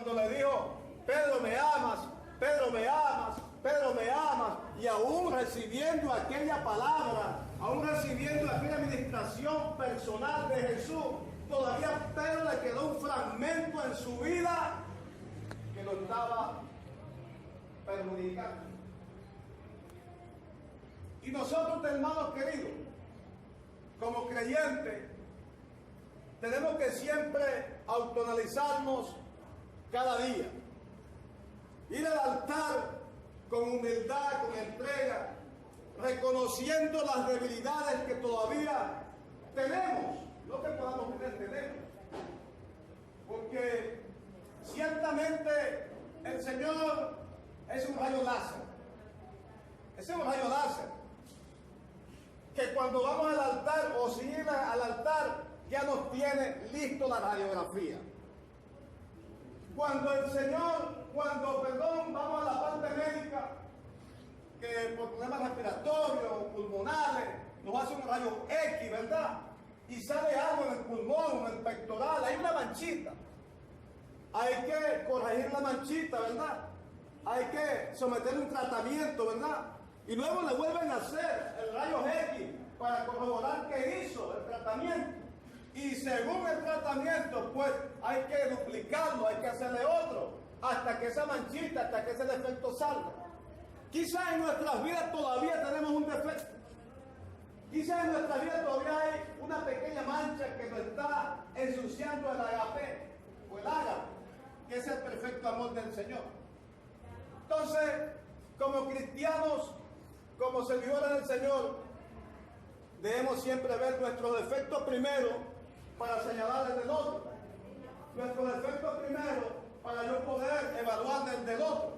cuando le dijo, Pedro, me amas, Pedro, me amas, Pedro, me amas, y aún recibiendo aquella palabra, aún recibiendo aquella administración personal de Jesús, todavía a Pedro le quedó un fragmento en su vida que lo estaba perjudicando. Y nosotros, hermanos queridos, como creyentes, tenemos que siempre autoanalizarnos cada día. Ir al altar con humildad, con entrega, reconociendo las debilidades que todavía tenemos. Lo que podamos tener, tenemos. Porque ciertamente el Señor es un rayo láser. Es un rayo láser. Que cuando vamos al altar o sin ir al altar, ya nos tiene listo la radiografía. Cuando vamos a la parte médica, que por problemas respiratorios, pulmonales, nos hace un rayo X, ¿verdad? Y sale algo en el pulmón, en el pectoral, hay una manchita. Hay que corregir la manchita, ¿verdad? Hay que someter un tratamiento, ¿verdad? Y luego le vuelven a hacer el rayo X para corroborar qué hizo el tratamiento. Y según el tratamiento, pues hay que duplicarlo, hay que hacerle otro, hasta que esa manchita, hasta que ese defecto salga. Quizás en nuestras vidas todavía tenemos un defecto. Quizás en nuestra vida todavía hay una pequeña mancha que nos está ensuciando el agape o el ágape, que es el perfecto amor del Señor. Entonces, como cristianos, como servidores del Señor, debemos siempre ver nuestros defectos primero para señalar el del otro. Nuestros defectos primero para yo poder evaluar el del otro.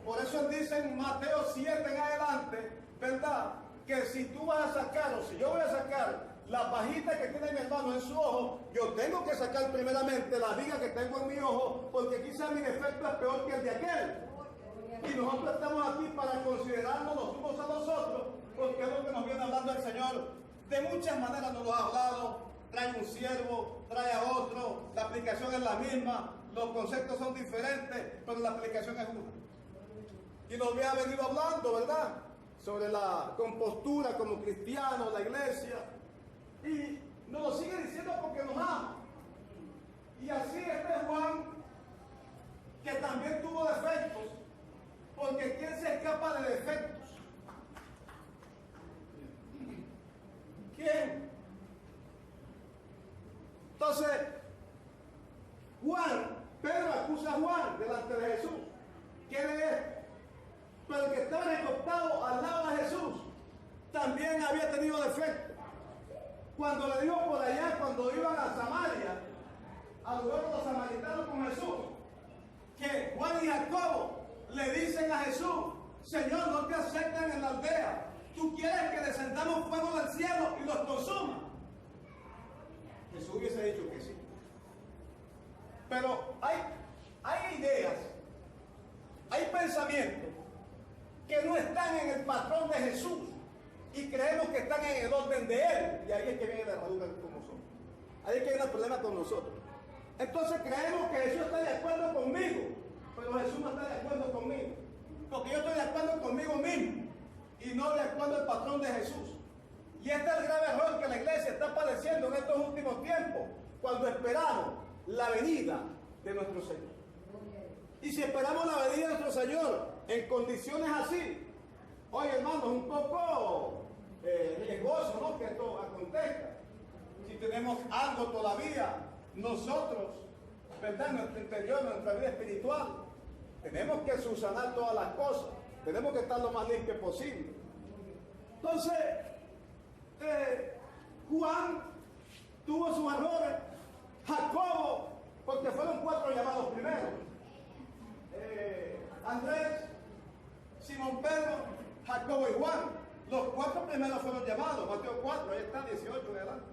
Por eso dice en Mateo 7 en adelante, ¿verdad? Que si tú vas a sacar, o si yo voy a sacar la pajita que tiene mi hermano en su ojo, yo tengo que sacar primeramente la viga que tengo en mi ojo, porque quizás mi defecto es peor que el de aquel. Y nosotros estamos aquí para considerarnos los unos a los otros, porque es lo que nos viene hablando el Señor. De muchas maneras nos lo ha hablado. Trae un siervo, trae a otro, la aplicación es la misma, los conceptos son diferentes, pero la aplicación es una. Y nos había venido hablando, ¿verdad?, sobre la compostura como cristianos, la iglesia, y nos lo sigue diciendo porque nos ama. Y así este Juan, que también tuvo defectos, porque ¿quién se escapa de defectos? ¿Quién? Entonces, Pedro acusa a Juan delante de Jesús. ¿Quién es? Pero el que estaba recostado al lado de Jesús también había tenido defecto. Cuando le dijo por allá, cuando iban a Samaria, al lugar de los samaritanos con Jesús, que Juan y Jacobo le dicen a Jesús: Señor, no te aceptan en la aldea. Tú quieres que descendamos fuego del cielo y los consuma. Jesús hubiese dicho que sí. Pero hay ideas, hay pensamientos que no están en el patrón de Jesús y creemos que están en el orden de Él. Y ahí es que viene la herradura con nosotros. Ahí es que viene el problema con nosotros. Entonces creemos que Jesús está de acuerdo conmigo, pero Jesús no está de acuerdo conmigo. Porque yo estoy de acuerdo conmigo mismo y no de acuerdo al patrón de Jesús. Y este es el grave error que la iglesia está padeciendo en estos últimos tiempos, cuando esperamos la venida de nuestro Señor. Y si esperamos la venida de nuestro Señor en condiciones así, oye hermanos, un poco riesgoso, ¿no?, que esto acontezca. Si tenemos algo todavía nosotros, ¿verdad?, en nuestro interior, en nuestra vida espiritual, tenemos que subsanar todas las cosas, tenemos que estar lo más limpio posible. Entonces, Juan tuvo sus errores, Jacobo, porque fueron 4 llamados primero, Andrés, Simón Pedro, Jacobo y Juan. Los 4 primeros fueron llamados, Mateo 4, ahí está, 18 de adelante.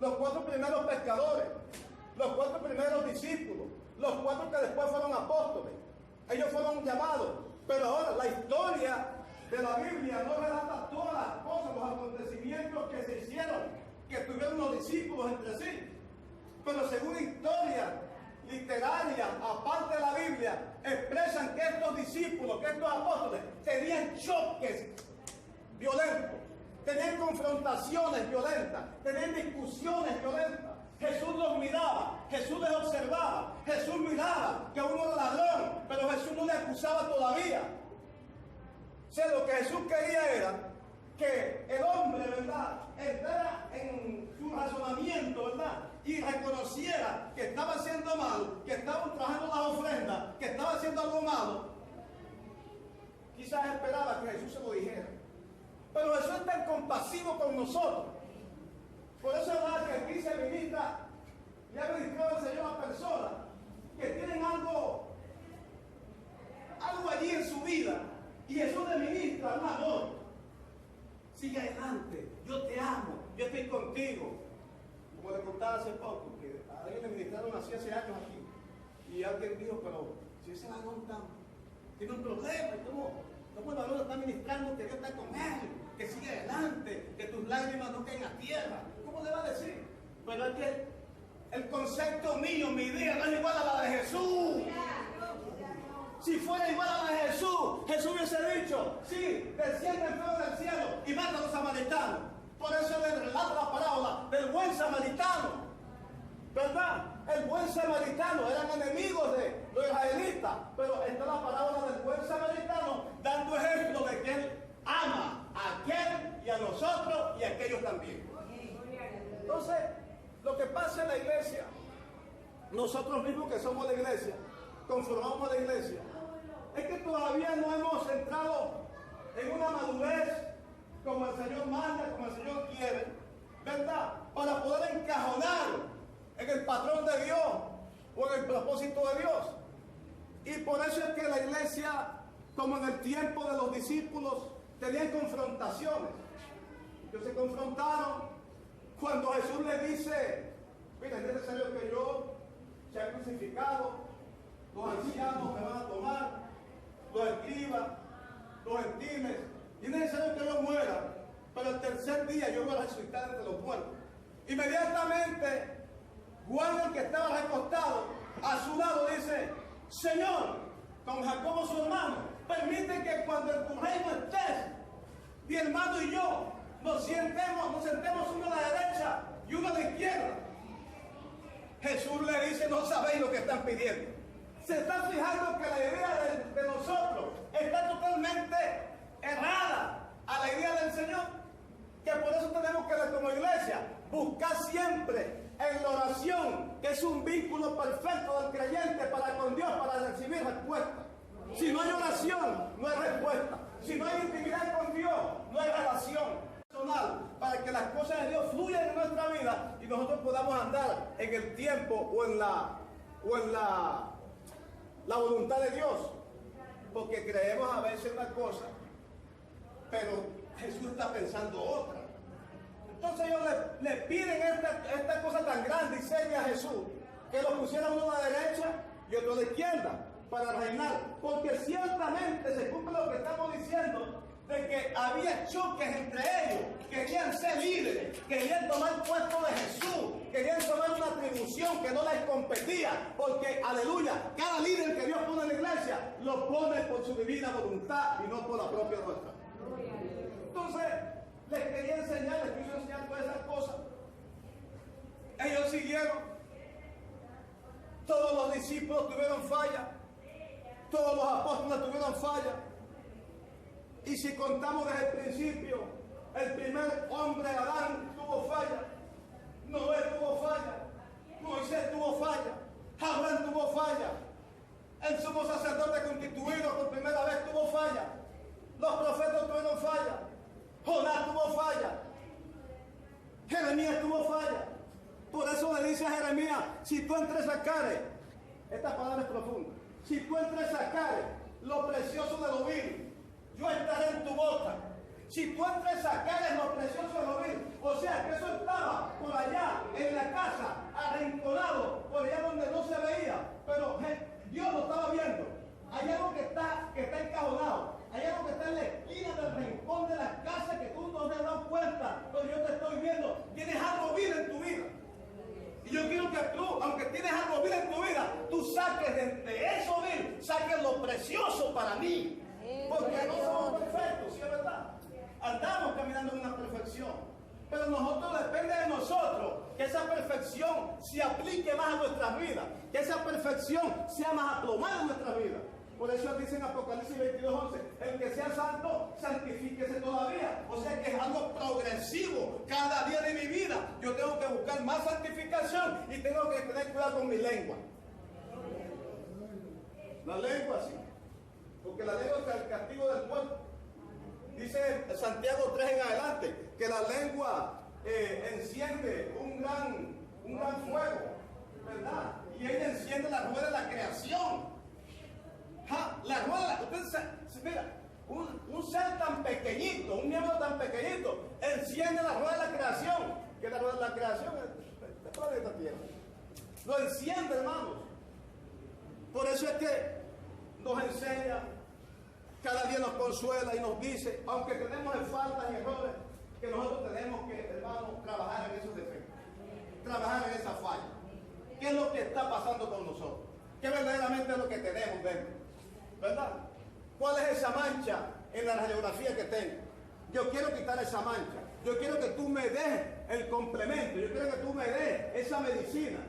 Los 4 primeros pescadores, los 4 primeros discípulos, los 4 que después fueron apóstoles, ellos fueron llamados. Pero ahora la historia de la Biblia no relata todas las cosas, los acontecimientos que se hicieron, que tuvieron los discípulos entre sí. Pero según historia literaria, aparte de la Biblia, Biblia expresan que estos discípulos, que estos apóstoles tenían choques violentos, tenían confrontaciones violentas, tenían discusiones violentas. Jesús los miraba, Jesús les observaba, Jesús miraba que uno era ladrón, pero Jesús no le acusaba todavía. O sea, lo que Jesús quería era que el hombre, ¿verdad?, entrara en su razonamiento, ¿verdad?, y reconociera que estaba haciendo mal, que estaba trabajando las ofrendas, que estaba haciendo algo malo. Quizás esperaba que Jesús se lo dijera. Pero Jesús es tan compasivo con nosotros. Por eso es verdad que aquí se ministra y ha ministrado el Señor a personas que tienen algo allí en su vida. Y Jesús le ministra un amor. Sigue adelante, yo te amo, yo estoy contigo. Como le contaba hace poco, que a alguien le ministraron así hace años aquí. Y alguien dijo, pero si ese varón tiene un problema, ¿cómo el varón está ministrando que Dios está con él? Que sigue adelante, que tus lágrimas no caen a tierra. ¿Cómo le va a decir? Pero es que el concepto mío, mi idea, no es igual a la de Jesús. Si fuera igual a la de Jesús, Jesús hubiese dicho, sí, desciende el fuego del cielo y mata a los samaritanos. Por eso le relata la parábola del buen samaritano. ¿Verdad? El buen samaritano, eran enemigos de los israelitas, pero está la parábola del buen samaritano dando ejemplo de que él ama a aquel y a nosotros y a aquellos también. Entonces, lo que pasa en la iglesia, nosotros mismos que somos la iglesia, conformamos la iglesia, es que todavía no hemos entrado en una madurez como el Señor manda, como el Señor quiere, ¿verdad? Para poder encajonar en el patrón de Dios o en el propósito de Dios. Y por eso es que la iglesia, como en el tiempo de los discípulos, tenían confrontaciones. Ellos se confrontaron cuando Jesús les dice, mira, es necesario que yo sea crucificado, los ancianos me van a tomar, los escribas, los gentiles, y es necesario que yo muera, pero el tercer día yo voy a resucitar entre los muertos. Inmediatamente, Juan, el que estaba recostado a su lado, dice, Señor, con Jacobo su hermano, permite que cuando en tu reino estés, mi hermano y yo nos sentemos uno a la derecha y uno a la izquierda. Jesús le dice, no sabéis lo que están pidiendo. Se está fijando que la idea de nosotros está totalmente errada a la idea del Señor, que por eso tenemos que, como iglesia, buscar siempre en la oración, que es un vínculo perfecto del creyente para con Dios, para recibir respuesta. Si no hay oración, no hay respuesta. Si no hay intimidad con Dios, no hay relación personal, para que las cosas de Dios fluyan en nuestra vida y nosotros podamos andar en el tiempo o en la voluntad de Dios. Porque creemos a veces una cosa, pero Jesús está pensando otra. Entonces ellos le piden esta cosa tan grande y seria a Jesús, que lo pusiera uno a la derecha y otro a la izquierda para reinar. Porque ciertamente se cumple lo que estamos diciendo, de que había choques entre ellos, querían ser líderes, querían tomar el puesto de Jesús, querían tomar una atribución que no les competía, porque, aleluya, cada líder que Dios pone en la iglesia, lo pone por su divina voluntad y no por la propia nuestra. Entonces, les quería enseñar, les quiso enseñar todas esas cosas. Ellos siguieron, todos los discípulos tuvieron falla, todos los apóstoles tuvieron falla. Y si contamos desde el principio, el primer hombre, Adán, tuvo falla, Noé tuvo falla, Moisés tuvo falla, Abraham tuvo falla, el sumo sacerdote constituido por primera vez tuvo falla, los profetas tuvieron falla, Jonás tuvo falla, Jeremías tuvo falla. Por eso le dice a Jeremías, si tú entresacares, esta palabra es profunda, si tú entresacares lo precioso de lo vil, yo estaré en tu boca. Si tú entresacares lo precioso de lo vil, o sea que eso estaba por allá en la casa, arrinconado, por allá donde no se veía, pero Dios lo estaba viendo. Hay algo que está encajonado, hay algo que está en la esquina del rincón de la casa que tú no te has dado cuenta, pero yo te estoy viendo. Tienes algo vil en tu vida. Y yo quiero que tú, aunque tienes algo vil en tu vida, tú saques de eso vil, para mí. Porque no somos perfectos, ¿sí es verdad? Andamos caminando en una perfección. Pero nosotros, depende de nosotros que esa perfección se aplique más a nuestras vidas, que esa perfección sea más aplomada en nuestras vidas. Por eso dice en Apocalipsis 22:11, el que sea santo, santifíquese todavía. O sea que es algo progresivo. Cada día de mi vida yo tengo que buscar más santificación y tengo que tener cuidado con mi lengua. La lengua sí, porque la lengua es el castigo del cuerpo. Dice Santiago 3 en adelante que la lengua enciende un gran fuego, ¿verdad? Y ella enciende la rueda de la creación. La rueda, mira, un ser tan pequeñito, un miembro tan pequeñito, enciende la rueda de la creación. ¿Qué es la rueda de la creación? El planeta Tierra. Lo enciende, hermanos. Por eso es que nos enseña, cada día nos consuela y nos dice, aunque tenemos faltas y errores, que nosotros tenemos que, hermanos, trabajar en esos defectos, trabajar en esa falla. ¿Qué es lo que está pasando con nosotros? ¿Qué verdaderamente es lo que tenemos dentro? ¿Verdad? ¿Cuál es esa mancha en la radiografía que tengo? Yo quiero quitar esa mancha. Yo quiero que tú me des el complemento. Yo quiero que tú me des esa medicina.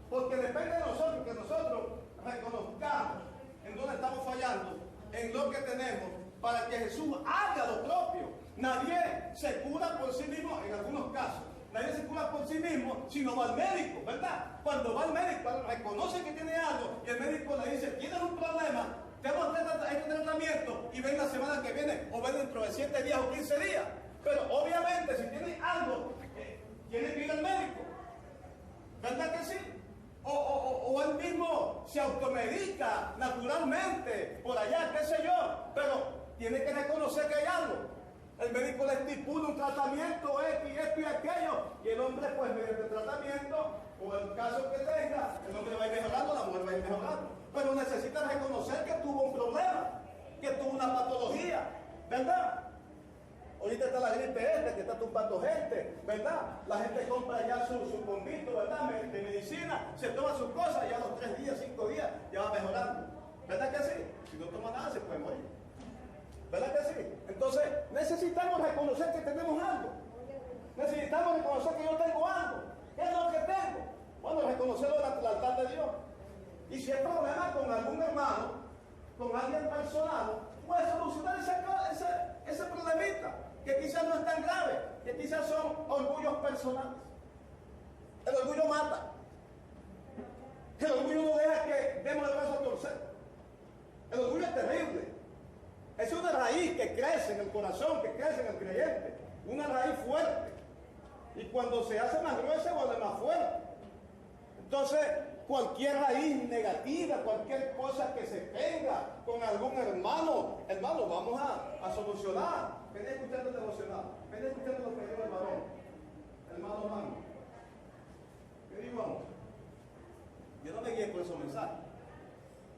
Porque depende de nosotros que nosotros reconozcamos en dónde estamos fallando, en lo que tenemos, para que Jesús haga lo propio. Nadie se cura por sí mismo en algunos casos. Nadie se cura por sí mismo si no va al médico, ¿verdad? Cuando va al médico, reconoce que tiene algo y el médico le dice, tienes un problema, tenemos este tratamiento y ven la semana que viene o ven dentro de 7 días o 15 días. Pero obviamente si tiene algo, tiene que ir al médico. ¿Verdad que sí? O él mismo se automedica naturalmente por allá, qué sé yo, pero tiene que reconocer que hay algo. El médico le estipula un tratamiento, esto y aquello, y el hombre, pues, mediante el tratamiento, o el caso que tenga, el hombre va a ir mejorando, la mujer va a ir mejorando. Pero necesita reconocer que tuvo un problema, que tuvo una patología, ¿verdad? Ahorita está la gripe que está tumbando gente, ¿verdad? La gente compra ya su bombito, ¿verdad? De medicina, se toma sus cosas y a los 3 días, 5 días ya va mejorando. ¿Verdad que sí? Si no toma nada se puede morir. ¿Verdad que sí? Entonces necesitamos reconocer que tenemos algo. Necesitamos reconocer que yo tengo algo. ¿Qué es lo que tengo? Bueno, reconocerlo en el altar de Dios. Y si hay problema con algún hermano, con alguien personal, pues solucionar ese problemita, que quizás no es tan grave, que quizás son orgullos personales. El orgullo mata. El orgullo no deja que demos el brazo a torcer. El orgullo es terrible. Es una raíz que crece en el corazón, que crece en el creyente. Una raíz fuerte. Y cuando se hace más gruesa, vuelve más fuerte. Entonces, cualquier raíz negativa, cualquier cosa que se tenga con algún hermano, vamos a solucionar. Ven escuchando el devocional. Ven escuchando lo que dijo el varón. Hermano Mano. ¿Qué dijo, vamos? Yo no me guié por esos mensajes.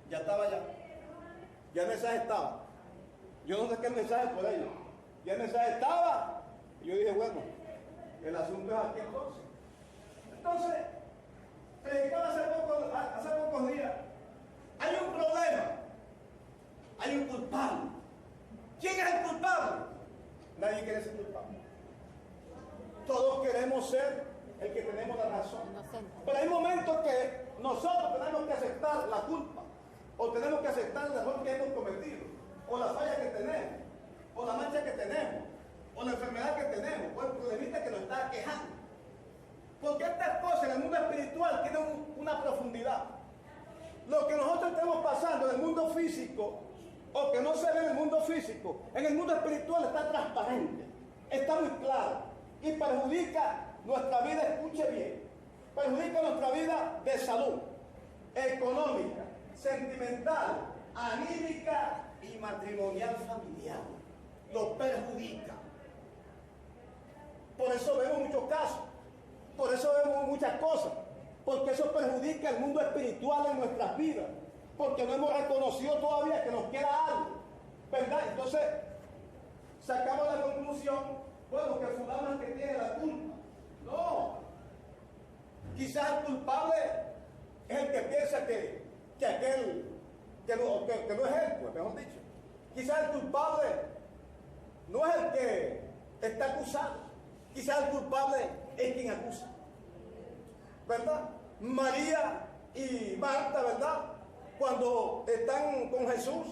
Ya estaba ya. Ya el mensaje estaba. Yo no saqué el mensaje por ellos. Ya el mensaje estaba. Y yo dije, bueno, el asunto es aquí entonces. Entonces, predicaba hace pocos días. Hay un problema. Hay un culpable. ¿Quién es el culpable? Nadie quiere ser culpable. Todos queremos ser el que tenemos la razón. Pero hay momentos que nosotros tenemos que aceptar la culpa. O tenemos que aceptar el error que hemos cometido. O la falla que tenemos. O la mancha que tenemos. O la enfermedad que tenemos. O el problemita que nos está quejando. Porque estas cosas en el mundo espiritual tienen una profundidad. Lo que nosotros estamos pasando en el mundo físico, o que no se ve en el mundo físico, en el mundo espiritual está transparente, está muy claro, y perjudica nuestra vida, escuche bien, perjudica nuestra vida de salud, económica, sentimental, anímica y matrimonial familiar. Lo perjudica. Por eso vemos muchos casos. Por eso vemos muchas cosas, porque eso perjudica el mundo espiritual en nuestras vidas, porque no hemos reconocido todavía que nos queda algo, ¿verdad? Entonces, sacamos la conclusión, bueno, que fulano es el que tiene la culpa. No, quizás el culpable es el que piensa que no es él, pues, mejor dicho, Quizás el culpable no es el que está acusado. Quizás el culpable es quien acusa. ¿Verdad? María y Marta, ¿verdad? Cuando están con Jesús,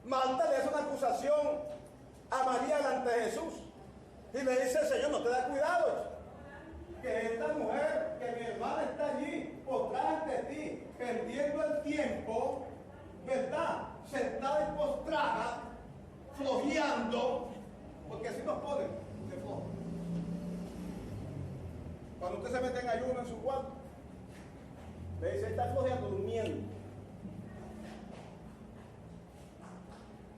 Marta le hace una acusación a María delante de Jesús. Y le dice, Señor, no te da cuidado, que esta mujer, que mi hermana está allí, postrada ante ti, perdiendo el tiempo, ¿verdad? Sentada y postrada, flojeando, porque así nos ponen de flojo. Cuando usted se mete en ayuno en su cuarto, le dice, está flojeando, durmiendo.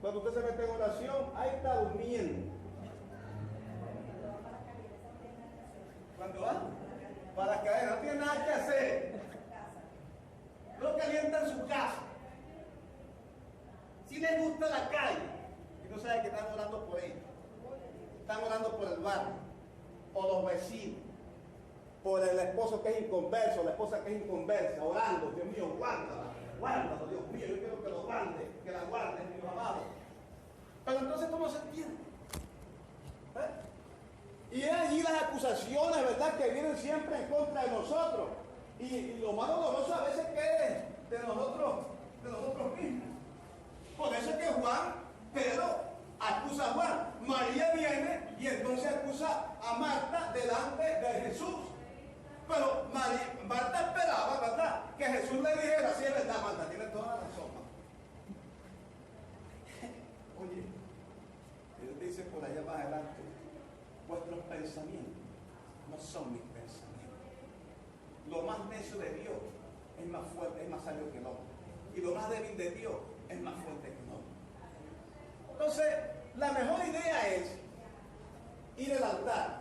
Cuando usted se mete en oración, ahí está durmiendo. ¿Cuándo va? Para caer, no tiene nada que hacer. No calienta en su casa. Si le gusta la calle, y no sabe que están orando por ella. Están orando por el barrio, o los vecinos, por el esposo que es inconverso, la esposa que es inconversa, orando, Dios mío, guárdala, guárdalo, Dios mío, yo quiero que lo guarde, que la guarde, mi amado. Pero entonces, ¿cómo se entiende? Y es allí las acusaciones, ¿verdad?, que vienen siempre en contra de nosotros. Y lo más doloroso a veces que es de nosotros mismos. Por eso es que Pedro acusa a Juan. María viene y entonces acusa a Marta delante de Jesús. Pero Marta esperaba, ¿verdad?, que Jesús le dijera, sí, es verdad, Marta, tiene toda la razón. Oye, Dios dice por allá más adelante, vuestros pensamientos no son mis pensamientos. Lo más necio de Dios es más fuerte, es más sabio que el hombre. Y lo más débil de Dios es más fuerte que el hombre. Entonces, la mejor idea es ir al altar.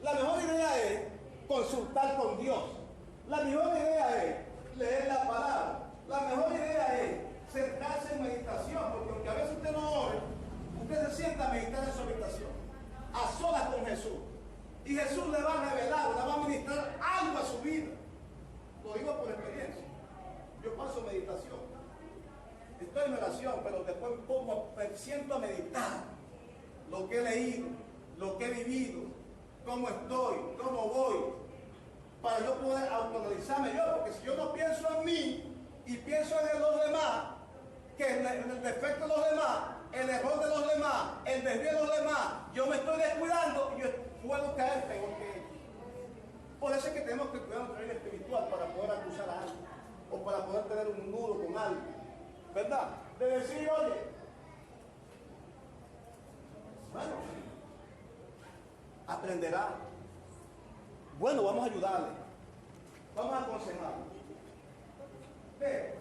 La mejor idea es consultar con Dios. La mejor idea es leer la palabra. La mejor idea es sentarse en meditación, porque aunque a veces usted no ore, usted se sienta a meditar en su habitación, a solas con Jesús. Y Jesús le va a revelar, le va a ministrar algo a su vida. Lo digo por experiencia. Yo paso meditación. Estoy en oración, pero después me siento a meditar lo que he leído, lo que he vivido, cómo estoy, cómo voy, para yo poder autoanalizarme yo, porque si yo no pienso en mí y pienso en los demás, que en el defecto de los demás, el error de los demás, el desvío de los demás, yo me estoy descuidando y yo puedo caer peor que ellos. Por eso es que tenemos que cuidar nuestra vida espiritual para poder acusar a alguien o para poder tener un nudo con alguien, ¿verdad? De decir, oye, bueno, aprenderá. Bueno, vamos a ayudarle, vamos a aconsejarle. Ve,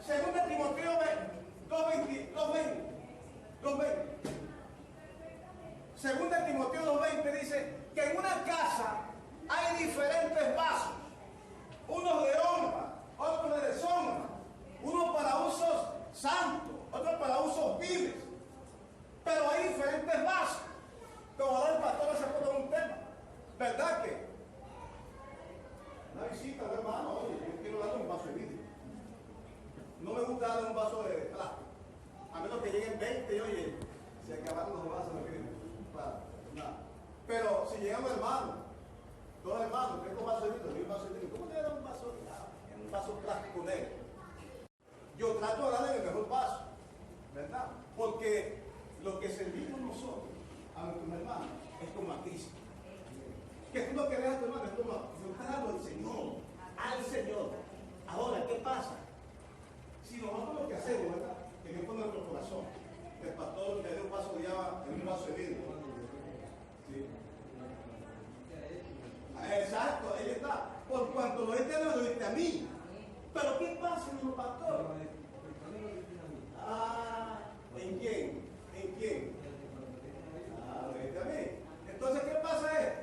según de Timoteo 2:20. Según de Timoteo 2:20 dice que en una casa hay diferentes vasos, unos de honra, otros de deshonra, unos para usos santos, otros para usos viles, pero hay diferentes vasos. Como ahora el pastor se pone un tema, ¿verdad que? Una visita de hermano, oye, yo quiero darle un vaso de vidrio. No me gusta darle un vaso de plástico, a menos que lleguen 20 y oye, se acabaron los vasos de vidrio. Claro, nada. Pero si llegan hermanos, dos hermanos, tengo un vaso de vidrio, y un vaso de vidrio, ¿cómo te da un vaso de nada? Un vaso plástico negro. Yo trato de darle el mejor vaso, ¿verdad? Porque lo que servimos nosotros a nuestros hermanos es como a Cristo. Que tú no querés a tu hermano, es como se lo está dando al Señor, al Señor. Ahora, ¿qué pasa? Si nosotros lo que hacemos, ¿verdad?, en esto nuestro corazón, el pastor le dé un vaso de agua en un vaso de vidrio. ¿Sí? Exacto, ahí está. Por cuanto lo diste a Dios, lo diste a mí. Pero ¿qué pasa, mi pastor? ¿En quién? ¿En quién? Lo diste a mí. Entonces, ¿qué pasa es?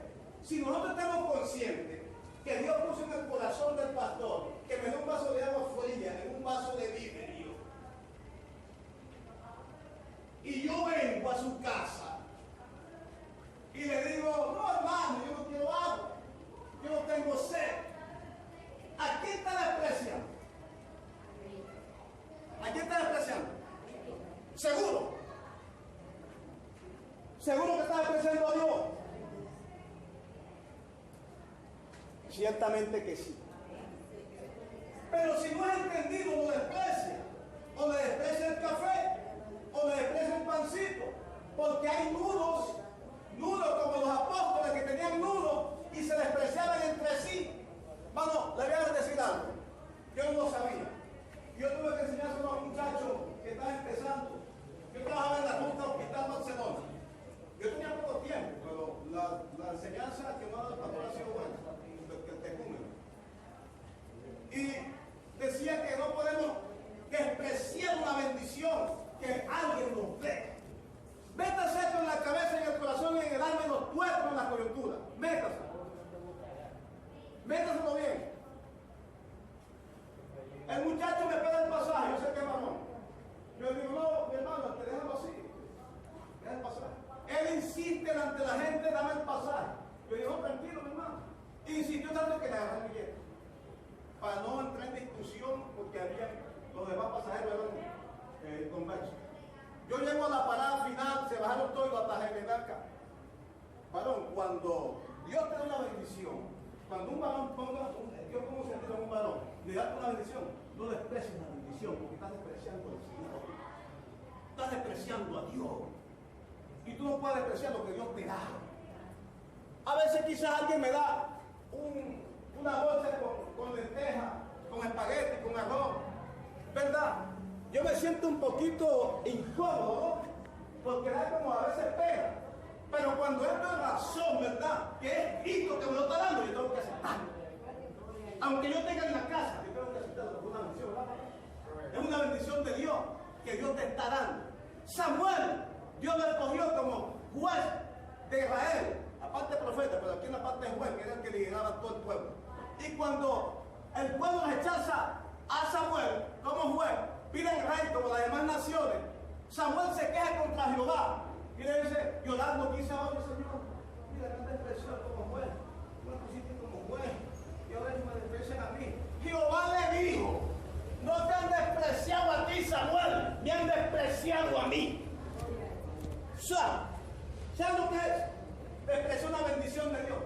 Si nosotros estamos conscientes que Dios puso en el corazón del pastor que me dé un vaso de agua fría en un vaso de vidrio, y yo vengo a su casa y le digo, no hermano, yo no quiero agua, yo no tengo sed, ¿a quién está despreciando? ¿A quién está despreciando? ¿Seguro que estás despreciando a Dios? Ciertamente que sí. Pero si no es entendido, lo desprecia. O le desprecia el café, o le desprecia el pancito. Porque hay nudos como los apóstoles que tenían nudos y se despreciaban entre sí. Bueno, le voy a decir algo. Yo no sabía. Yo tuve que enseñárselo a un muchacho que estaba empezando. Yo trabajaba en la Junta Hospital Barcelona. Yo tenía poco tiempo, pero la enseñanza que me ha dado el pastor ha sido buena, el tecúmeno. Y decía que no podemos despreciar una bendición que alguien nos dé. Métase esto en la cabeza, en el corazón, en el alma, en los cuerpos, en la coyuntura. Métaselo bien. El muchacho me pide el pasaje, yo sé que es varón. Yo le digo, no, mi hermano, te déjalo así. Deja el pasaje. Él insiste ante la gente, dame el pasaje. Yo digo, no, tranquilo, mi hermano. Insistió tanto que le agarré el billete. Para no entrar en discusión, porque había los demás pasajeros eran conversos. Yo llego a la parada final, se bajaron todos y lo atajé en acá. Varón, cuando Dios te da una bendición, cuando un varón ponga, Dios ponga un sentido a un varón, le da una bendición, no desprecies la bendición, porque estás despreciando al Señor. Estás despreciando a Dios. Y tú no puedes despreciar lo que Dios te da. A veces quizás alguien me da una bolsa con lentejas, con espagueti, con arroz, ¿verdad? Yo me siento un poquito incómodo, ¿no? Porque da como a veces pega. Pero cuando es de razón, ¿verdad? Que es Cristo que me lo está dando, yo tengo que aceptarlo. Aunque yo tenga en la casa, yo tengo que aceptarlo, es una bendición, ¿verdad? Es una bendición de Dios que Dios te está dando. Samuel, Dios lo escogió como juez de Israel, aparte profeta, pero aquí en la parte de juez, que era el que lideraba a todo el pueblo. Y cuando el pueblo rechaza a Samuel como juez, piden rey como las demás naciones, Samuel se queja contra Jehová y le dice, llorando, quizá, oye Señor, mira que te desprecian como juez, tú me pusiste como juez y ahora ellos me desprecian a mí. Jehová le dijo, no te han despreciado a ti, Samuel, me han despreciado a mí. ¿Sabes lo que es? Despreciar una bendición de Dios.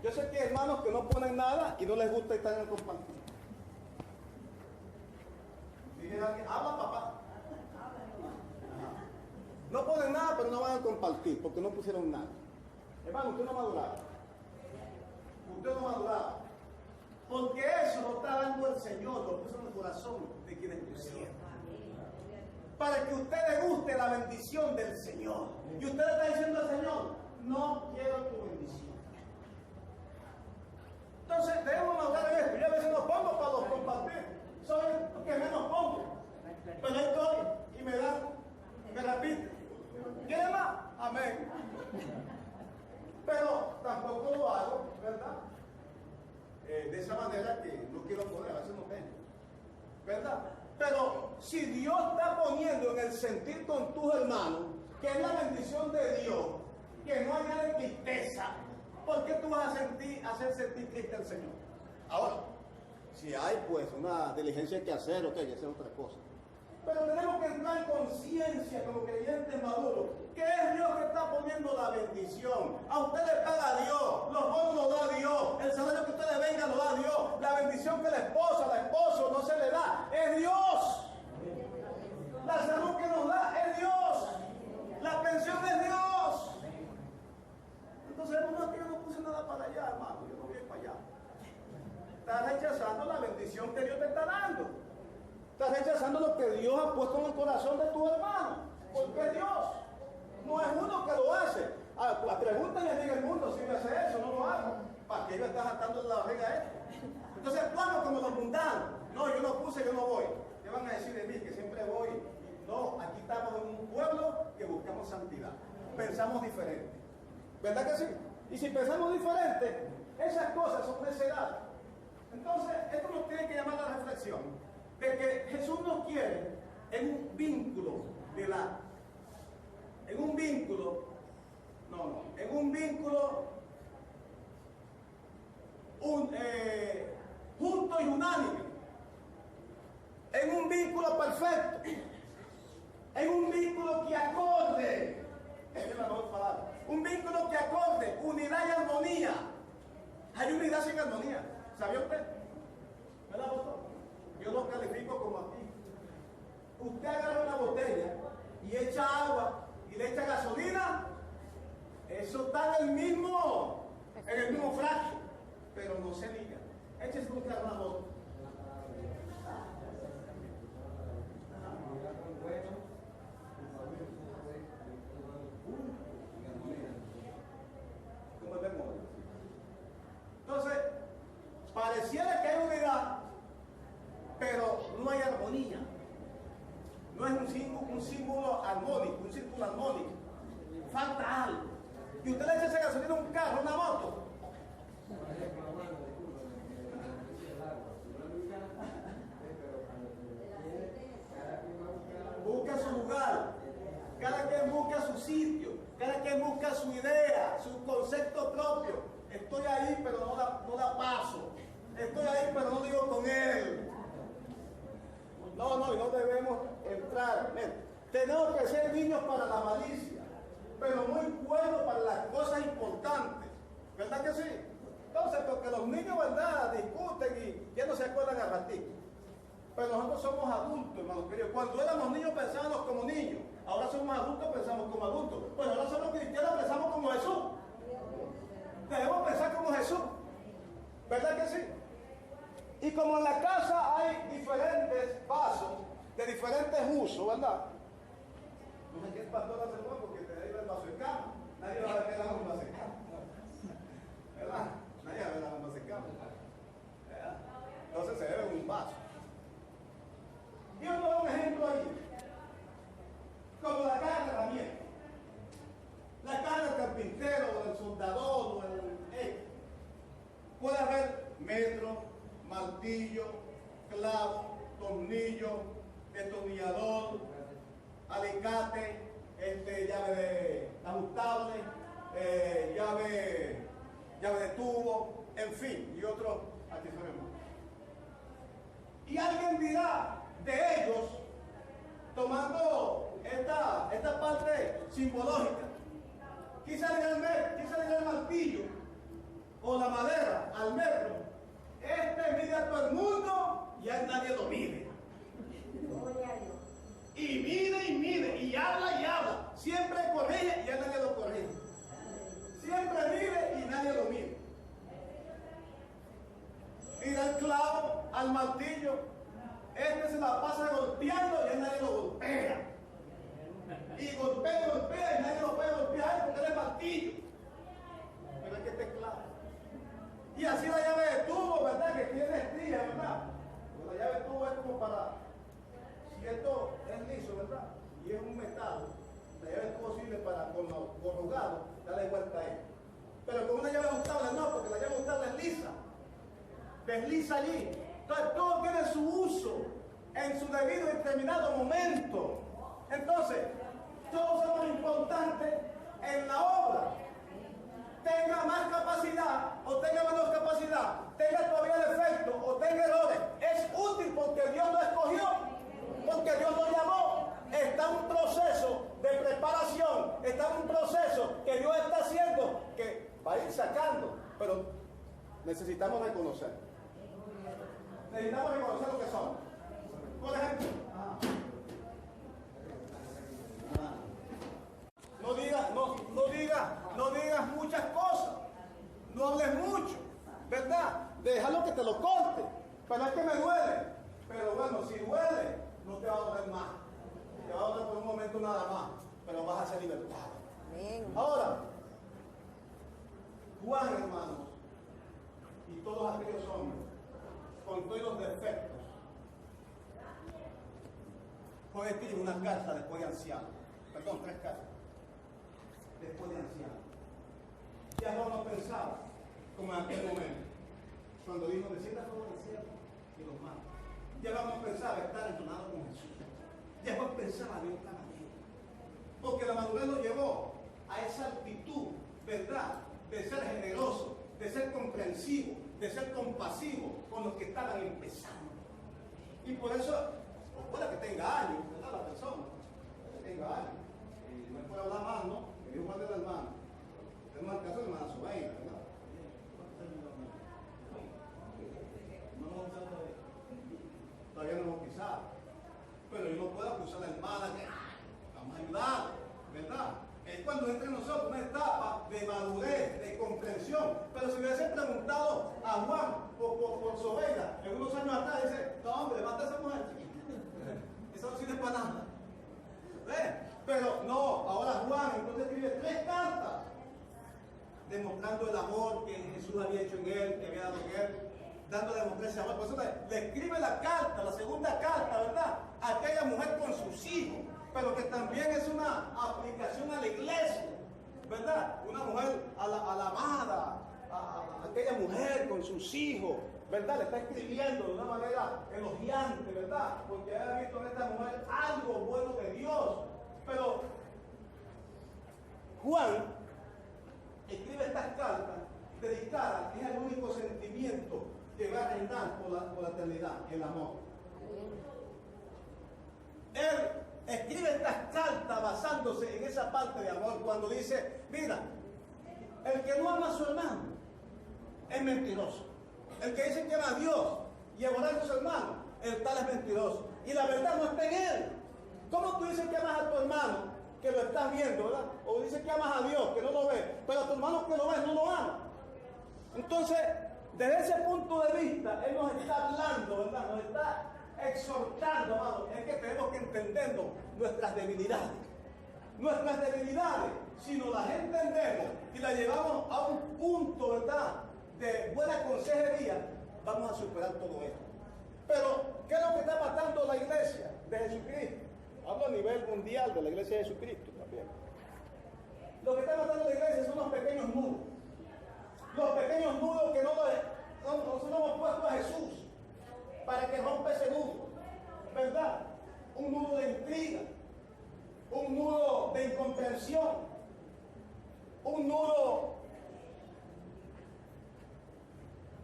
Yo sé que hay hermanos que no ponen nada y no les gusta estar en el compartir. Dije a alguien, habla papá. No ponen nada, pero no van a compartir porque no pusieron nada. Hermano, usted no maduraba. Usted no maduraba. Porque eso lo está dando el Señor, lo puso en el corazón de quienes pusieron. Para que usted le guste la bendición del Señor. Y usted le está diciendo al Señor, no quiero tu bendición. Entonces debemos madurar en esto. Yo a veces no pongo para los compartir. Soy el que menos pongo. Pero ahí estoy y me repite. ¿Quiere más? Amén. Pero tampoco lo hago, ¿verdad? De esa manera que no quiero poner, a veces no tengo. ¿Verdad? Pero si Dios está poniendo en el sentir con tus hermanos, que es la bendición de Dios, que no haya de tristeza, ¿por qué tú vas a hacer sentir triste al Señor? Ahora, Si hay pues una diligencia que hacer, ok, esa es otra cosa. Pero tenemos que entrar en conciencia como creyentes maduros, que es Dios que está poniendo la bendición. A usted le paga Dios, los bonos los da Dios, el salario que usted le venga lo da Dios, la bendición que la esposa, al esposo no se le da, es Dios. La salud que nos da es Dios, la pensión es Dios. Entonces, no es que yo no puse nada para allá, hermano, yo no voy a ir para allá. Estás rechazando la bendición que Dios te está dando. Estás rechazando lo que Dios ha puesto en el corazón de tu hermano. Porque Dios no es uno que lo hace. Pregúntale a el mundo si me hace eso, no lo hago. ¿Para qué me estás atando la barriga a esto? Entonces, actuamos como los mundanos. No, yo no puse, yo no voy. ¿Qué van a decir de mí? Que siempre voy. No, aquí estamos en un pueblo que buscamos santidad. Pensamos diferente. ¿Verdad que sí? Y si pensamos diferente, esas cosas son necedades. Entonces, esto nos tiene que llamar a la reflexión de que Jesús nos quiere en un vínculo en un vínculo junto y unánime, en un vínculo perfecto, en un vínculo que acorde, es la mejor palabra, un vínculo que acorde, unidad y armonía. Hay unidad sin armonía, ¿sabía usted? ¿Verdad, pastor? Yo lo califico como aquí. Usted agarra una botella y echa agua y le echa gasolina, eso está en el mismo frasco, pero no se liga. Échese un carro a la moto. ¿Cómo vemos? Entonces, pareciera que hay unidad, pero no hay armonía. No es un símbolo armónico, un círculo armónico. Falta algo. Y usted le echa esa gasolina a un carro, a una moto. Busca su lugar. Cada quien busca su sitio. Cada quien busca su idea, su concepto propio. Estoy ahí, pero no la paso. Estoy ahí, pero no digo con él. No, y no debemos entrar. Tenemos que ser niños para la malicia, pero muy buenos para las cosas importantes. ¿Verdad que sí? Entonces, porque los niños, ¿verdad?, discuten y ya no se acuerdan al ratito. Pero nosotros somos adultos, hermanos queridos. Cuando éramos niños pensábamos como niños. Ahora somos adultos, pensamos como adultos. Pues ahora somos cristianos, pensamos como Jesús. Debemos pensar como Jesús. ¿Verdad que sí? Y como en la casa hay diferentes vasos de diferentes usos, ¿verdad? No sé qué el pastor hace bueno porque te da el vaso de cama. Nadie va a ver un vaso de cama. ¿Verdad? Nadie va a ver un vaso de cama. ¿Verdad? Entonces se bebe un vaso. Yo te doy un ejemplo ahí. Como la cara de la herramienta. La cara del carpintero, o del soldador, o del... Puede haber metro, martillo, clavo, tornillo, destornillador, alicate, llave de ajustable, llave de tubo, en fin, y otros accesorios más. Y alguien dirá de ellos, tomando esta parte simbológica, quizá dirá el martillo o la madera al metro. Mide a todo el mundo y a nadie lo mide. Y mide, y habla. Siempre corrige y a nadie lo corrige. Siempre mide y nadie lo mide. Y da el clavo al martillo. Se la pasa golpeando y a nadie lo golpea. Y golpea y nadie lo puede golpear porque él es martillo. Pero es que este clavo. Y así la llave de tubo, ¿verdad? Que tiene estría, ¿verdad? Porque la llave de tubo es como para, si esto es liso, ¿verdad? Y es un metal, la llave de tubo sirve para, con los corrugados, darle vuelta a él. Pero con una llave ajustable no, porque la llave ajustable es lisa. Desliza allí. Entonces todo tiene su uso en su debido y determinado momento. Entonces, todos somos importantes en la obra. Tenga más capacidad o tenga menos capacidad, tenga todavía defectos o tenga errores, necesitamos reconocer. Necesitamos reconocer lo que somos. Por ejemplo, no digas muchas cosas. No hables mucho, ¿verdad? Déjalo que te lo corte. Pero es que me duele. Pero bueno, si duele, no te va a doler más. Te va a doler por un momento nada más. Pero vas a ser libertado. Ahora, Juan, hermanos, y todos aquellos hombres, con todos los defectos, puede escribir una carta después de anciano. Perdón, 3 cartas. Después de anciano. Ya no pensaba, como en aquel momento, cuando dijo, descienda todo el cielo y los malos. Ya vamos a pensar estar entonado con Jesús. Ya vamos a pensar de otra manera. Porque la madurez nos llevó a esa actitud, ¿verdad? De ser generoso, de ser comprensivo, de ser compasivo con los que estaban empezando. Y por eso, puede que tenga años, ¿verdad? La persona, que tenga años. Y no puede hablar más, ¿no? Que dijo Juan del hermano. Tenemos el caso de hermana Sobeida, ¿verdad? Todavía no hemos pisado. Pero yo no puedo acusar a la hermana que vamos a ayudar, ¿verdad? Es cuando entre nosotros una etapa de madurez, de comprensión. Pero si hubiese preguntado a Juan por Sobeida, en unos años atrás, dice, no hombre, mata a esa mujer. Eso no sirve para nada. ¿Ves? Pero no, ahora Juan entonces escribe 3 cartas demostrando el amor que Jesús había hecho en él, que había dado en él, dando a demostrar ese amor. Por eso le escribe la carta, la segunda carta, ¿verdad? A aquella mujer con sus hijos, pero que también es una aplicación a la iglesia, ¿verdad? Una mujer a la amada, a aquella mujer con sus hijos, ¿verdad? Le está escribiendo de una manera elogiante, ¿verdad? Porque había visto en esta mujer algo bueno de Dios. Pero Juan escribe estas cartas dedicadas, que es el único sentimiento que va a reinar por la eternidad, el amor. Él escribe estas cartas basándose en esa parte de amor cuando dice, mira, el que no ama a su hermano es mentiroso. El que dice que ama a Dios y aborrece a su hermano, el tal es mentiroso. Y la verdad no está en él. ¿Cómo tú dices que amas a tu hermano que lo estás viendo, verdad? O dices que amas a Dios, que no lo ves, pero a tu hermano que lo ves no lo ama. Entonces, desde ese punto de vista, Él nos está hablando, ¿verdad? Nos está exhortando, hermano. Es que tenemos que entender nuestras debilidades. Nuestras debilidades, si nos las entendemos y las llevamos a un punto, ¿verdad?, de buena consejería, vamos a superar todo esto. Pero, ¿qué es lo que está matando la iglesia de Jesucristo? Hablo a nivel mundial de la iglesia de Jesucristo también. Lo que está matando la iglesia son los pequeños nudos. Los pequeños nudos que nosotros hemos puesto a Jesús para que rompa ese nudo, ¿verdad? Un nudo de intriga, un nudo de incomprensión, un nudo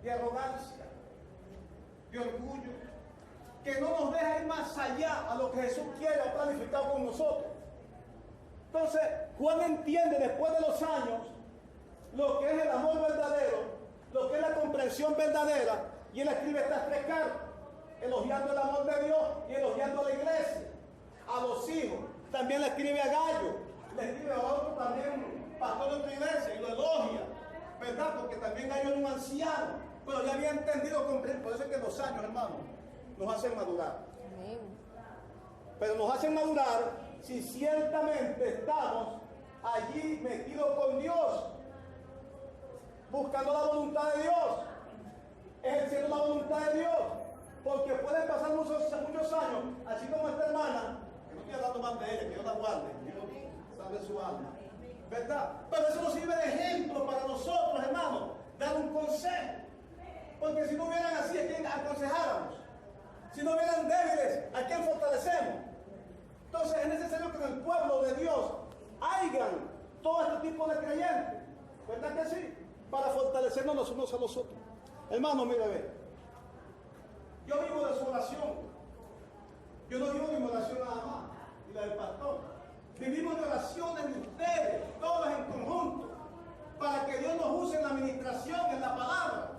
de arrogancia, de orgullo, que no nos deja ir más allá a lo que Jesús quiere o planificado con nosotros. Entonces, Juan entiende después de los años lo que es el amor verdadero, lo que es la comprensión verdadera, y él escribe estas 3 cartas, elogiando el amor de Dios y elogiando a la iglesia, a los hijos. También le escribe a Gallo, le escribe a otro también, pastor de otra iglesia, y lo elogia, ¿verdad? Porque también Gallo era un anciano, pero ya había entendido, comprender. Por eso es que los años, hermano, nos hacen madurar. Pero nos hacen madurar si ciertamente estamos allí metidos con Dios, buscando la voluntad de Dios, ejerciendo la voluntad de Dios. Porque pueden pasar muchos años, así como esta hermana, que no estoy hablando más de ella, que Dios la guarde, que Dios salve su alma, ¿verdad? Pero eso nos sirve de ejemplo para nosotros, hermanos, dar un consejo. Porque si no hubieran así, ¿a quién aconsejáramos? Si no hubieran débiles, ¿a quién fortalecemos? Entonces es necesario que en el pueblo de Dios hayan todo este tipo de creyentes, ¿verdad que sí? Para fortalecernos los unos a los otros. Hermano, mire, ve. Yo vivo de su oración. Yo no vivo de mi oración nada más, y la del pastor. Vivimos de oraciones de ustedes, todos en conjunto, para que Dios nos use en la administración, en la palabra,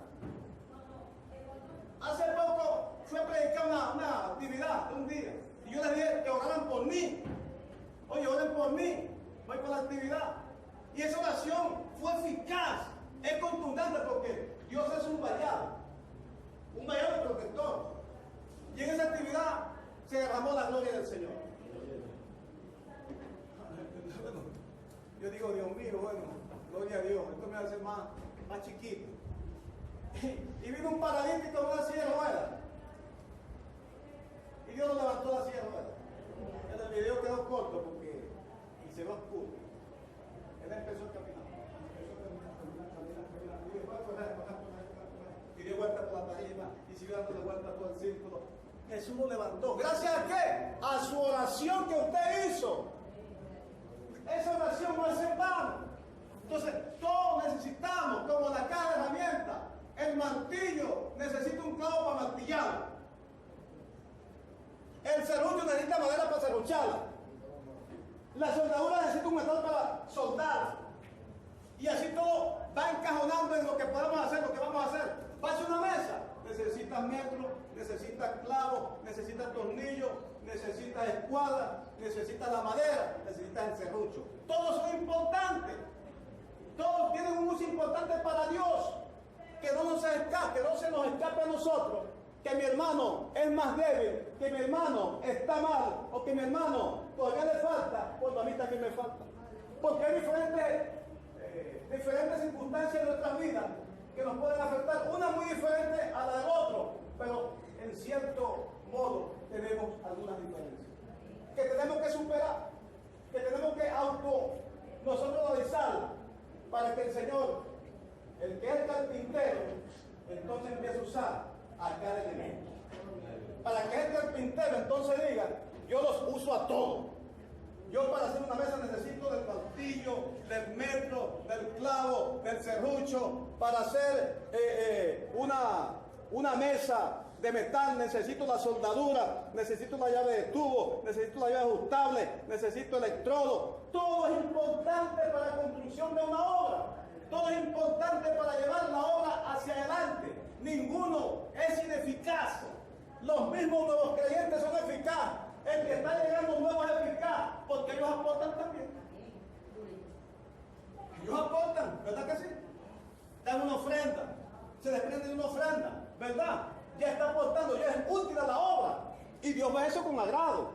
actividad. Y esa oración fue eficaz, es contundente porque Dios es un vallado protector. Y en esa actividad se derramó la gloria del Señor. Yo digo, Dios mío, bueno, gloria a Dios, esto me va a hacer más chiquito. Y vino un paralítico en una silla de ruedas. Y Dios lo levantó de la silla de ruedas. En el video quedó corto porque y se ve oscuro. Él empezó a caminar. Y dio vuelta por la tarima y siguió dándole vuelta por el círculo. Jesús lo levantó. ¿Gracias a qué? A su oración que usted hizo. Esa oración no es en vano. Entonces, todos necesitamos, como la caja de herramientas, el martillo necesita un clavo para martillarlo. El serrucho necesita madera para serrucharla. La soldadura necesita un metal para soldar. Y así todo va encajonando en lo que podemos hacer, lo que vamos a hacer. Va a ser una mesa. Necesitas metro, necesitas clavos, necesitas tornillos, necesitas escuadra, necesitas la madera, necesitas el serrucho. Todos son importantes. Todos tienen un uso importante para Dios. Que no nos escape, que no se nos escape a nosotros. Que mi hermano es más débil, que mi hermano está mal, o que mi hermano todavía le falta, cuando a mí también me falta. Porque hay diferentes circunstancias en nuestras vidas que nos pueden afectar, una muy diferente a la del otro, pero en cierto modo tenemos algunas diferencias que tenemos que superar, que tenemos que nosotros analizar para que el Señor, el que es carpintero, entonces empiece a usar a cada elemento. Para que el carpintero entonces diga, yo los uso a todos. Yo para hacer una mesa necesito del martillo, del metro, del clavo, del serrucho. Para hacer una mesa de metal necesito la soldadura, necesito la llave de tubo, necesito la llave ajustable, necesito electrodo. Todo es importante para la construcción de una obra. Todo es importante para llevar la obra hacia adelante. Ninguno es ineficaz. Los mismos nuevos creyentes son eficaces. El que está llegando nuevo es eficaz, porque ellos aportan también. Ellos aportan, ¿verdad que sí? Dan una ofrenda, se desprende de una ofrenda, ¿verdad? Ya está aportando, ya es útil a la obra. Y Dios ve eso con agrado.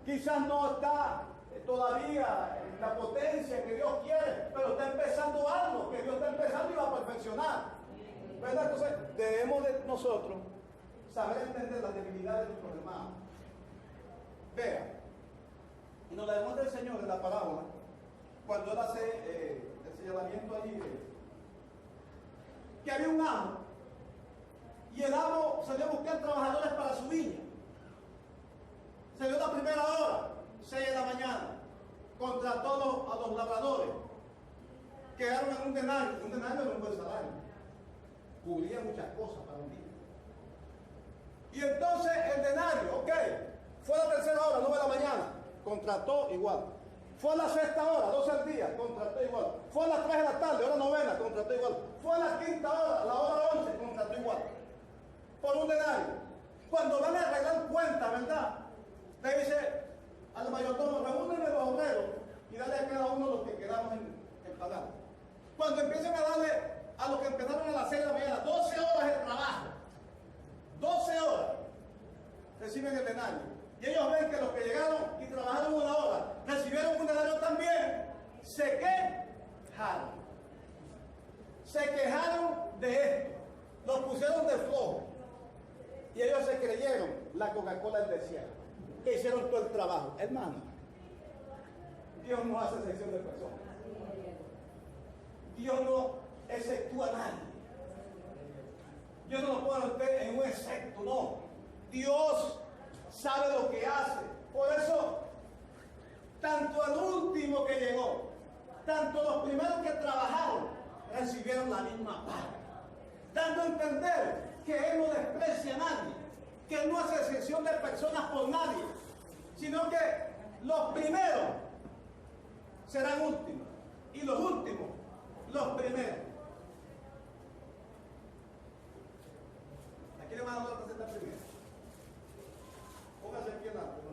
Quizás no está todavía en la potencia que Dios quiere, pero está empezando algo que Dios está empezando y va a perfeccionar. ¿Verdad? Entonces, debemos de nosotros saber entender las debilidades de nuestros hermanos. Vea, y nos la demuestra el Señor en la parábola, cuando él hace el señalamiento allí que había un amo, y el amo salió a buscar trabajadores para su viña. Salió a la primera hora, 6 de la mañana, contrató a los labradores, quedaron en un denario era un buen salario, cubría muchas cosas para un día. Y entonces el denario, ok, fue a la tercera hora, 9 de la mañana, contrató igual. Fue a la sexta hora, 12 al día, contrató igual. Fue a las 3 de la tarde, hora novena, contrató igual. Fue a la quinta hora, la hora 11, contrató igual. Por un denario. Cuando van a arreglar cuentas, ¿verdad? Le dice al mayordomo, reúnenme los obreros y dale a cada uno lo que quedamos en pagar. Cuando empiezan a darle a los que empezaron a las 6 de la mañana, 12 horas de trabajo. 12 horas reciben el denario. Y ellos ven que los que llegaron y trabajaron una hora recibieron un denario también. Se quejaron. Se quejaron de esto. Los pusieron de flojo. Y ellos se creyeron la Coca-Cola del desierto. Que hicieron todo el trabajo. Hermano, Dios no hace excepción de personas. Dios no exceptúa a nadie. Dios no lo pone a usted en un excepto, no. Dios sabe lo que hace. Por eso, tanto el último que llegó, tanto los primeros que trabajaron, recibieron la misma paga. Dando a entender que Él no desprecia a nadie, que Él no hace excepción de personas por nadie, sino que los primeros serán últimos y los últimos los primeros. Aquí le van a dar la receta primero. Póngase aquí adelante, ¿no?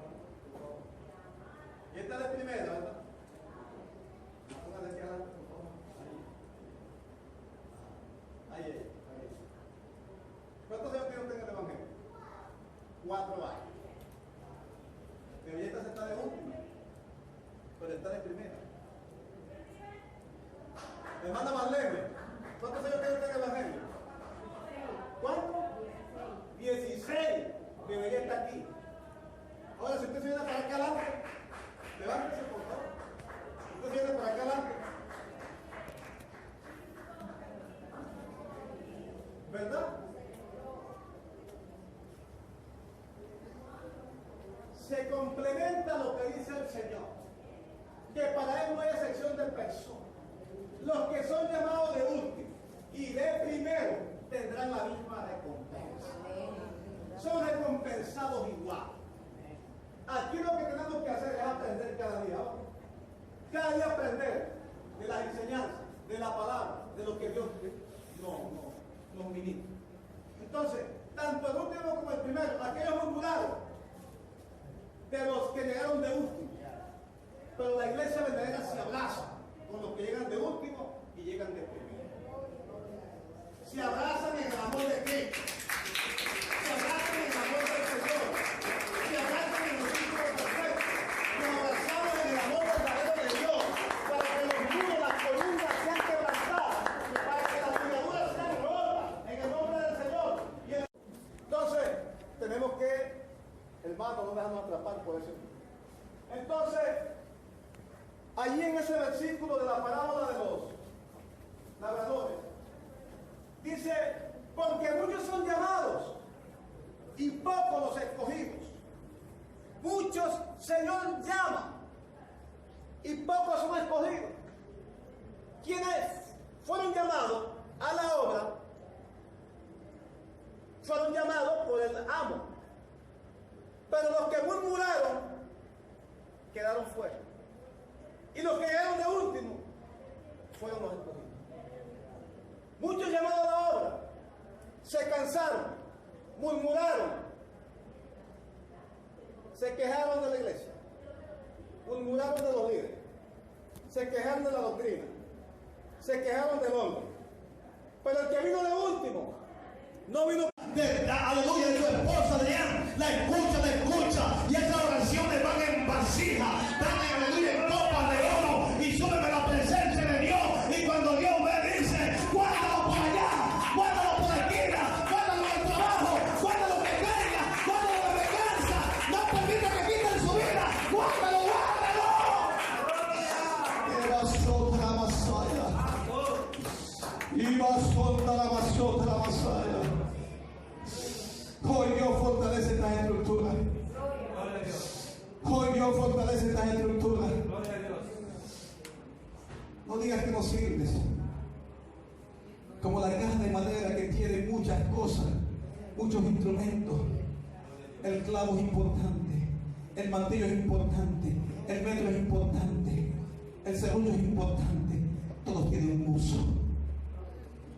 Y esta es la primera, ¿verdad? 4 años. Pero esta se está de última, pero está de primera. Me manda más leve. ¿Cuántos años tiene usted en el Evangelio? ¿Cuánto? 16. Debería estar aquí. Ahora, si usted se viene para acá adelante, levántese, por favor. Usted se viene para acá adelante. ¿Verdad? Se complementa lo que dice el Señor, que para Él no hay excepción de personas. Los que son llamados de último y de primero tendrán la misma recompensa. Son recompensados igual. Aquí lo que tenemos que hacer es aprender cada día. Cada día aprender de las enseñanzas, de la palabra, de lo que Dios nos ministra. Entonces, tanto el último como el primero, aquellos murmuraron de los que llegaron de último. Pero la iglesia verdadera se abraza con los que llegan de último y llegan de primero. Se abrazan en el amor de Cristo. Se abrazan en el amor del Señor. Se abrazan en los hijos perfectos. Nos abrazamos en el amor verdadero de Dios. Para que los muros, las columnas sean quebrantadas. Para que las ligaduras sean rotas. En el nombre del Señor. Entonces, tenemos que, hermano, no dejarnos atrapar por eso. Entonces, allí en ese versículo de la parábola de los labradores, dice, porque muchos son llamados y pocos los escogidos. Muchos Señor llama y pocos son escogidos. Quienes fueron llamados a la obra, fueron llamados por el amo. Pero los que murmuraron quedaron fuera. Y los que llegaron de último fueron los escogidos. Muchos llamados a la obra se cansaron, murmuraron, se quejaron de la iglesia, murmuraron de los líderes, se quejaron de la doctrina, se quejaron del orden. Pero el que vino de último no vino de aleluya de su esposa Adrián, la escucha, y esas oraciones van en vasija, van en aleluya en copas de oro y suben a la presencia de Dios. Y cuando Dios me dice, guárdalo por allá, guárdalo por la esquina, guárdalo en el trabajo, guárdalo que caiga, guárdalo de venganza, no permita que quiten su vida, guárdalo, guárdalo. Y vas contra la masaya. Hoy Dios fortalece esta estructura. Hoy Dios fortalece esta estructura. No digas que no sirves. Como la caja de madera que tiene muchas cosas, muchos instrumentos. El clavo es importante, el martillo es importante, el metro es importante, el serrucho es importante. Todos tienen un uso.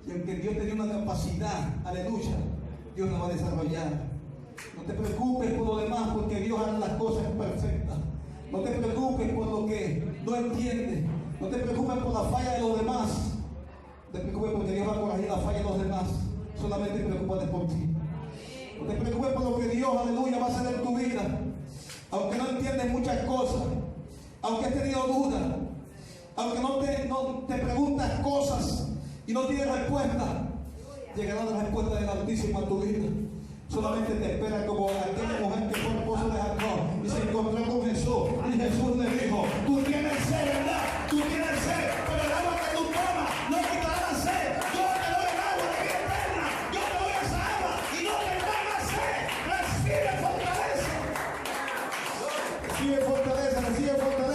Y aunque Dios te dio una capacidad, aleluya, Dios la va a desarrollar. No te preocupes por lo demás, porque Dios hará las cosas perfectas. No te preocupes por lo que no entiendes. No te preocupes por la falla de los demás. No te preocupes porque Dios va a corregir la falla de los demás. Solamente preocúpate por ti. No te preocupes por lo que Dios, aleluya, va a hacer en tu vida. Aunque no entiendes muchas cosas, aunque has tenido dudas, aunque no te preguntas cosas y no tienes respuesta, llegará la respuesta del Altísimo a tu vida. Solamente te espera como aquella mujer que fue esposa de Jacob y se encontró con Jesús. Y Jesús le dijo, tú tienes sed, ¿verdad?